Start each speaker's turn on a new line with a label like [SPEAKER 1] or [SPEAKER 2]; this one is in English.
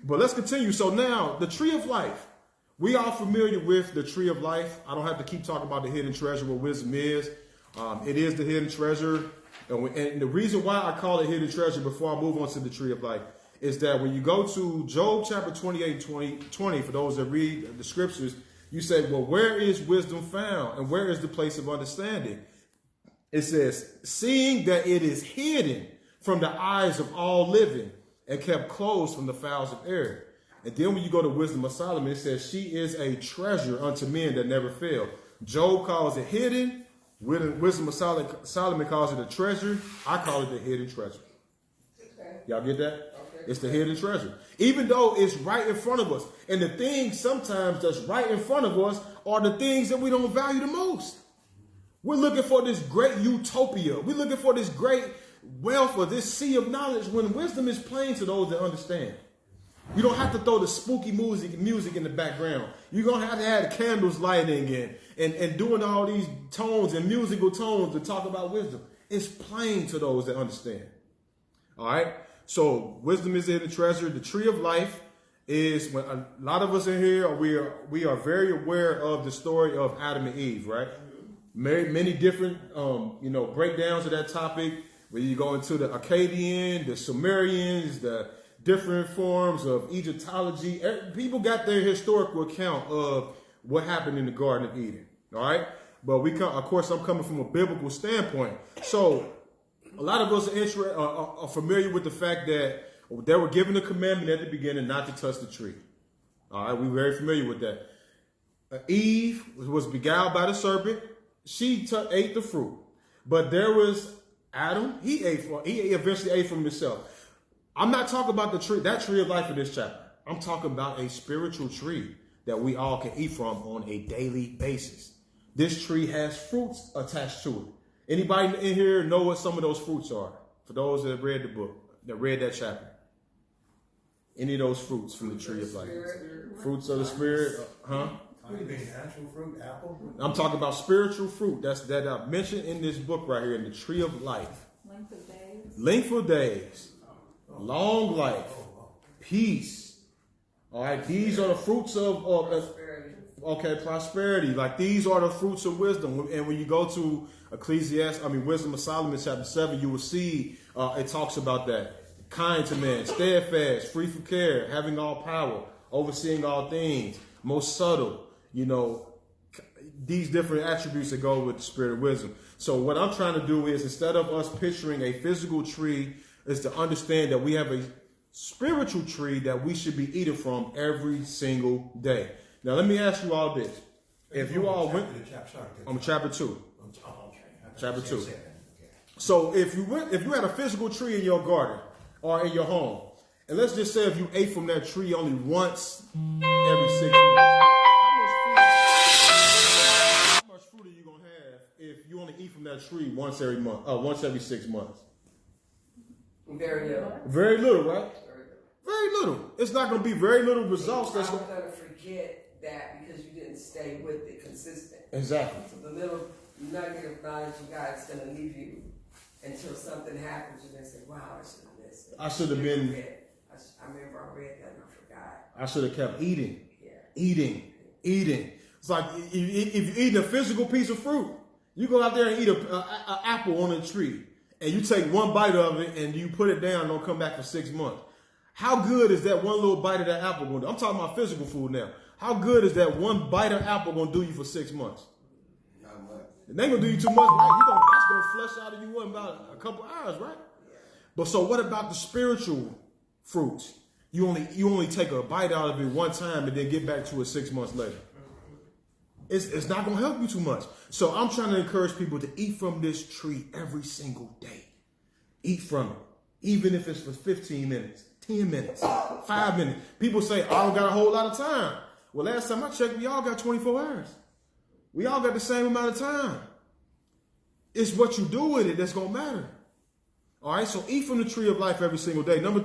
[SPEAKER 1] But let's continue. So now, the tree of life. We are familiar with the tree of life. I don't have to keep talking about the hidden treasure, what wisdom is. It is the hidden treasure. And the reason why I call it hidden treasure before I move on to the tree of life is that when you go to Job chapter 28 and 20, for those that read the scriptures, you say, well, where is wisdom found? And where is the place of understanding? It says, seeing that it is hidden from the eyes of all living and kept closed from the fowls of air. And then when you go to Wisdom of Solomon, it says, she is a treasure unto men that never fail. Job calls it hidden. Wisdom of Solomon calls it a treasure. I call it the hidden treasure. Okay. Y'all get that? Okay. It's the hidden treasure. Even though it's right in front of us. And the things sometimes that's right in front of us are the things that we don't value the most. We're looking for this great utopia. We're looking for this great wealth or this sea of knowledge when wisdom is plain to those that understand. You don't have to throw the spooky music in the background. You're going to have the candles lighting and doing all these tones and musical tones to talk about wisdom. It's plain to those that understand. All right. So wisdom is in the treasure. The tree of life is when a lot of us in here, we are very aware of the story of Adam and Eve, right? Many different, breakdowns of that topic where you go into the Akkadian, the Sumerians, the different forms of Egyptology. People got their historical account of what happened in the Garden of Eden. All right. But of course, I'm coming from a biblical standpoint. So a lot of us are familiar with the fact that they were given a commandment at the beginning not to touch the tree. All right. We're very familiar with that. Eve was beguiled by the serpent. She ate the fruit. But there was Adam. He eventually ate from himself. I'm not talking about that tree of life in this chapter. I'm talking about a spiritual tree that we all can eat from on a daily basis. This tree has fruits attached to it. Anybody in here know what some of those fruits are? For those that have read the book, that read that chapter. Any of those fruits from the tree of life? Fruits of the spirit, huh?
[SPEAKER 2] Natural fruit, apple.
[SPEAKER 1] I'm talking about spiritual fruit that I mentioned in this book right here, in the tree of life.
[SPEAKER 3] Length of days.
[SPEAKER 1] Length of days. Long life, peace. All right, these are the fruits of prosperity. Like these are the fruits of wisdom. And when you go to Wisdom of Solomon chapter 7, you will see it talks about that. Kind to man, steadfast, free from care, having all power, overseeing all things, most subtle. These different attributes that go with the spirit of wisdom. So what I'm trying to do is, instead of us picturing a physical tree, is to understand that we have a spiritual tree that we should be eating from every single day. Now, let me ask you all this. If you all went... I'm chapter 2. Chapter 2. So if you had a physical tree in your garden or in your home, and let's just say if you ate from that tree only once every 6 months, how much fruit are you going to have if you only eat from that tree once every 6 months?
[SPEAKER 4] Very little.
[SPEAKER 1] Very little, right? Very little. It's not going to be very little results.
[SPEAKER 4] You're going to forget that because you didn't stay with it consistent.
[SPEAKER 1] Exactly.
[SPEAKER 4] So the little nugget of knowledge you got is going to leave you until something happens and then say, wow, I should have missed it.
[SPEAKER 1] I should have been.
[SPEAKER 4] I remember I read that and I forgot.
[SPEAKER 1] I should have kept eating.
[SPEAKER 4] Yeah.
[SPEAKER 1] Eating. It's like if you're eating a physical piece of fruit, you go out there and eat an apple on a tree. And you take one bite of it and you put it down and don't come back for 6 months. How good is that one little bite of that apple going to do? I'm talking about physical food now. How good is that one bite of apple going to do you for 6 months?
[SPEAKER 2] Not much.
[SPEAKER 1] It ain't going to do you too much, right? That's going to flush out of you in about a couple hours, right? But so what about the spiritual fruits? You only take a bite out of it one time and then get back to it 6 months later. It's not going to help you too much. So I'm trying to encourage people to eat from this tree every single day. Eat from it. Even if it's for 15 minutes, 10 minutes, 5 minutes. People say, I don't got a whole lot of time. Well, last time I checked, we all got 24 hours. We all got the same amount of time. It's what you do with it that's going to matter. All right, so eat from the tree of life every single day. Number